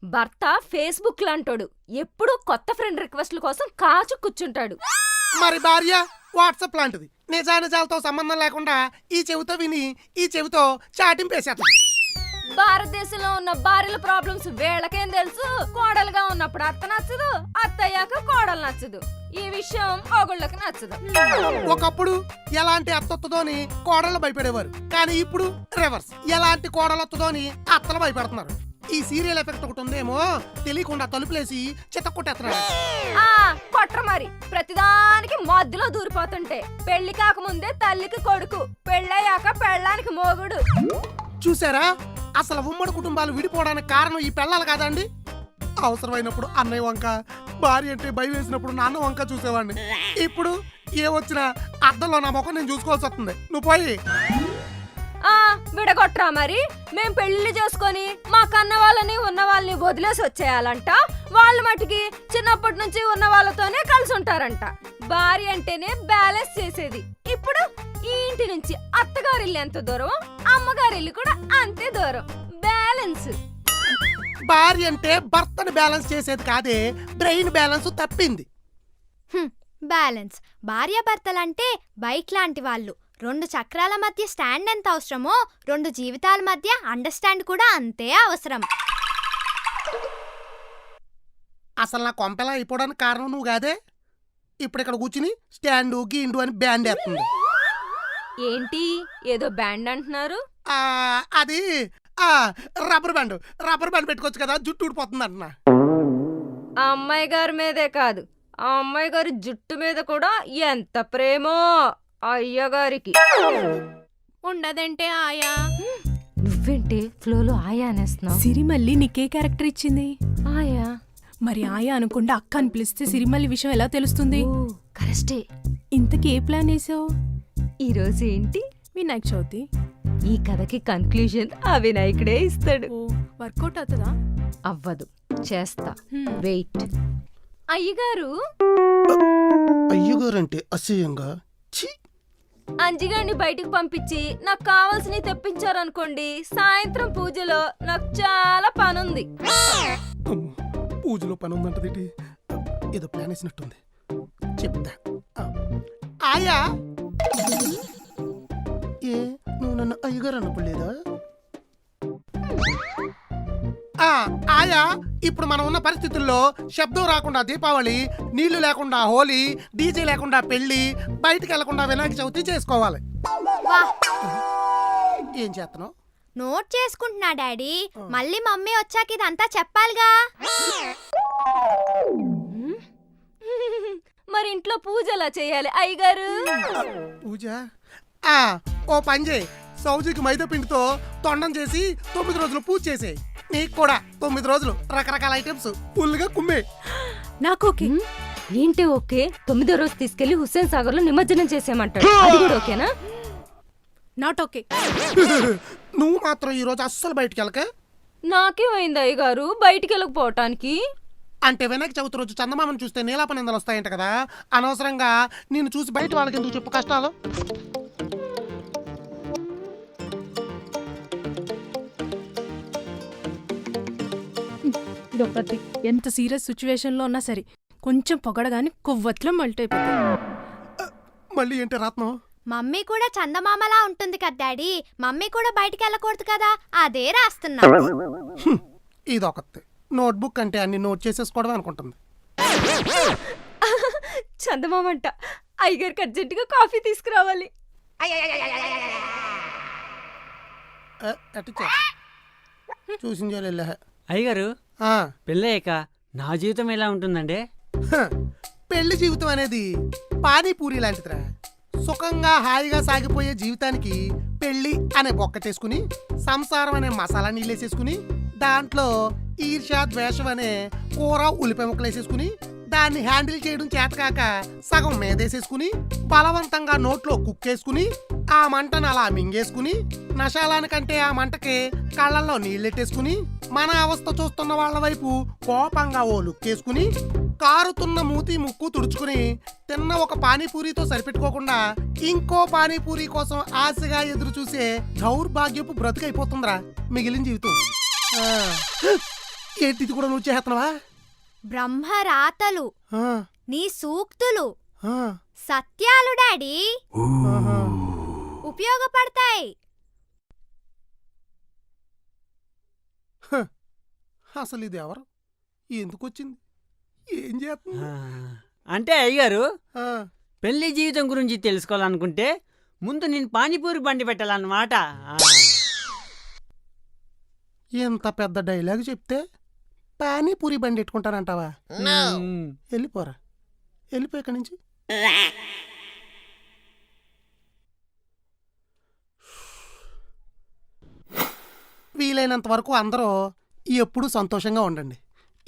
భర్త ఫేస్బుక్ లాంటోడు, ఎప్పుడూ కొత్త ఫ్రెండ్ రిక్వెస్ట్ల కోసం కాచు కూర్చుంటాడు. మరి భార్య వాట్సాప్ లాంటిది, నిజానిజాలతో సంబంధం లేకుండా ఈ చెవితో విని ఈ చెవితో చాటింపేసేస్తుంది. భారతదేశంలో ఉన్న భార్యల ప్రాబ్లమ్స్ వీళ్ళకేం తెలుసు? కోడలుగా ఉన్నప్పుడు అత్త నచ్చదు, అత్తయ్యాక కోడలు నచ్చదు. ఈ విషయం మొగుళ్ళకి నచ్చదు. ఒకప్పుడు ఎలాంటి అత్తొత్తదోని కోడళ్ళు భయపడేవారు, కానీ ఇప్పుడు రివర్స్, ఎలాంటి కోడలొత్తదోని అత్తలు భయపెడుతున్నారు. ఈ సీరియల్ ఎఫెక్ట్ ఒకటి ఉందేమో, తెలియకుండా తలుపులేసి చితక్కొట్టేస్తున్నారు. కొట్ర మరి ప్రతిదానికి మధ్యలో దూరిపోతుంటే, పెళ్లి కాకముందే తల్లికి కొడుకు, పెళ్ళయ్యాక పెళ్ళానికి మొగుడు. చూసారా, అసలు ఉమ్మడి కుటుంబాలు విడిపోవడానికి కారణం ఈ పెళ్ళాలి కాదండి. అవసరమైనప్పుడు అన్నయ్య వంక, భార్య అంటే భయం వేసినప్పుడు నాన్న వంక చూసేవాడిని. ఇప్పుడు ఏ వచ్చినా అద్దంలో నా ముఖం నేను చూసుకోవాల్సి వస్తుంది. నువ్వు పోయి విడగొట్రా మరి. మేం పెళ్లిళ్ళు చేసుకొని మా కన్న వాళ్ళని ఉన్న వాళ్ళని వదిలేసి వచ్చేయాలంట. వాళ్ళ మటుకి చిన్నప్పటి నుంచి ఉన్న వాళ్ళతోనే కలిసి ఉంటారంట. భార్య అంటేనే బ్యాలెన్స్ చేసేది. ఇప్పుడు ఈ ఇంటి నుంచి అత్తగారిల్లు ఎంత దూరం, అమ్మగారిల్లు కూడా అంతే దూరం. బ్యాలెన్స్. భార్య అంటే భర్తని బ్యాలెన్స్ చేసేది కాదే, బ్రెయిన్ బ్యాలెన్స్ తప్పింది. బ్యాలెన్స్. భార్యాభర్తలంటే బైక్ లాంటి వాళ్ళు. 2 చక్రాల మధ్య స్టాండ్ ఎంత అవసరమో 2 జీవితాల మధ్య అండర్స్టాండ్ కూడా అంతే అవసరం. అసలు నా కొంపెలా అయిపోవడానికి కారణం నువ్వు కాదే. ఇప్పుడు ఇక్కడ కూర్చుని స్టాండు గీండు అని బ్యాండ్ వేస్తుంది. ఏంటి ఏదో బ్యాండ్ అంటున్నారు? అది రబ్బర్ బ్యాండ్ పెట్టుకోవచ్చు కదా, జుట్టు ఊడిపోతుంది అంటున్నా. ఆ అమ్మాయి గారి మీదే కాదు, ఆ అమ్మాయి గారి జుట్టు మీద కూడా ఎంత ప్రేమో అయ్యగారికి. ఉండదంటే ఆయా. నువ్వేంటి ఫ్లోలో ఆయా అనేస్తున్నావు? సిరిమల్లి నీకే క్యారెక్టర్ ఇచ్చింది? ఆయా. మరి ఆయా అనుకుండా అక్క అని పిలిస్తే సిరిమల్లి విషయం ఎలా తెలుస్తుంది? కరెస్టే. ఇంతకీ ఏ ప్లాన్ వేసావు? ఈరోజు ఏంటి? వినాయక చవితి. ఈ కథకి కన్క్లూజన్ ఆ వినాయకుడే ఇస్తాడు. వర్కౌట్ అవుతుందా? అవ్వదు, చేస్తా. వెయిట్. అయ్యగారు. అయ్యగారంటే అసహ్యంగా. అంజిగాడిని బయటికి పంపించి నాకు కావాల్సినవి తెప్పించారనుకోండి, సాయంత్రం పూజలో నాకు చాలా పనుంది. పూజలో పని ఉందంటది, ఏదో ప్లాన్ వేసినట్టుంది. చెప్తా. ఆయా, ఏ నువ్వు నన్ను అయ్యగారు అనుకోలేదా? ఆయా, ఇప్పుడు మనం ఉన్న పరిస్థితుల్లో శబ్దం రాకుండా దీపావళి, నీళ్లు లేకుండా హోలీ, డీజే లేకుండా పెళ్లి, బయటికి వెళ్లకుండా వినాయక చవితి చేసుకోవాలి. ఏం చేస్తున్నావు? నోట్ చేసుకుంటున్నా డాడీ. మళ్ళీ మమ్మీ వచ్చాక ఇదంతా చెప్పాలిగా. మరి ఇంట్లో పూజ ఎలా చేయాలి అయ్యగారు? పూజ ఓ పని చేయి, సౌజీకి మైదా పిండితో తొండం చేసి 9 రోజులు పూజ చేసే. నీకు కూడా 9 రోజులు రకరకాల ఐటమ్స్ ఫుల్గా కుమ్మే. నాకు ఓకే. ఏంటి ఓకే? 9వ రోజు తీసుకెళ్లి హుస్సేన్ సాగర్ లో నిమజ్జనం చేసేయమంటాడు. అది కూడా ఓకేనా? Not okay. నువ్వు మాత్రం ఈ రోజు అస్సలు బయటికి వెళ్ళక. నాకేమైంది అయ్యగారు బయటికి వెళ్ళకపోవటానికి? అంటే వినాయక చవితి రోజు చందమామని చూస్తే నీలాప నిందలు వస్తాయంట కదా, అనవసరంగా నిన్ను చూసి బయట వాళ్ళకి ఎందుకు చెప్పు కష్టాలు. ఎంత సీరియస్ సిచ్యువేషన్ లో ఉన్నా సరే కొంచెం పొగడగాని కొవ్వొత్తులో మల్ట్ అయిపోతుంది. మళ్ళీ ఏంటి రత్నం? మమ్మీ కూడా చందమామలా ఉంటుంది కదా డాడీ. మమ్మీ కూడా బయటికి వెళ్ళకూడదు కదా, అదే రాస్తున్నా. ఇదొకటి నోట్బుక్ అంటే అన్ని నోట్ చేసేసుకోవడం అనుకుంటుంది. చందమామంట అయ్యగారికి అర్జెంటుగా కాఫీ తీసుకురావాలి. చూసింది అయ్యగారు, పెళ్ళయ్యాక నా జీవితం ఎలా ఉంటుందండి? పెళ్లి జీవితం అనేది పానీపూరి లాంటిదిరా. సుఖంగా హాయిగా సాగిపోయే జీవితానికి పెళ్లి అనే బొక్కటేసుకుని, సంసారం అనే మసాలా నీళ్ళేసేసుకుని, దాంట్లో ఈర్ష్య ద్వేషం అనే కూర ఉల్లిపాయ ముక్కలేసేసుకుని, దాన్ని హ్యాండిల్ చేయడం చేతకాక సగం మీదేసేసుకుని, బలవంతంగా నోట్లో కుక్కేసుకుని, ఆ మంటను అలా మింగేసుకుని, నశాలానికంటే ఆ మంటకి కళ్ళల్లో నీళ్ళెట్టేసుకుని, మన అవస్థ చూస్తున్న వాళ్ళ వైపు కోపంగా ఓ లుక్కేసుకుని, కారుతున్న మూతి ముక్కు తుడుచుకుని, తిన్న ఒక పానీపూరితో సరిపెట్టుకోకుండా ఇంకో పానీపూరి కోసం ఆశగా ఎదురు చూసే దౌర్భాగ్యపు బ్రతుకైపోతుందిరా మిగిలిన జీవితం. ఏంటి ఇది కూడా నువ్వు చేస్తున్నావా? బ్రహ్మరాతలు, ఆ, నీ సూక్తులు, ఆ, సత్యాలు డాడీ ఆహా. ఉపయోగపడతాయి. అసలు ఇది ఎవరు, ఎందుకు వచ్చింది, ఏం చేస్తుంది? ఆ, అంటే అయ్యగారు ఆ, పెళ్లి జీవితం గురించి తెలుసుకోవాలనుకుంటే ముందు నేను పానీపూరి బండి పెట్టాలన్నమాట. ఇంత పెద్ద డైలాగ్ చెప్తే పానీపూరి బండి ఎట్టుకుంటానంటావా? వెళ్ళిపోరా, వెళ్ళిపో ఇక్కడి నుంచి. వీలైనంత వరకు అందరూ ఎప్పుడూ సంతోషంగా ఉండండి.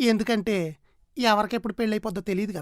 ఎందుకంటే ఎవరికెప్పుడు పెళ్ళి అయిపోద్దో తెలియదు కదా.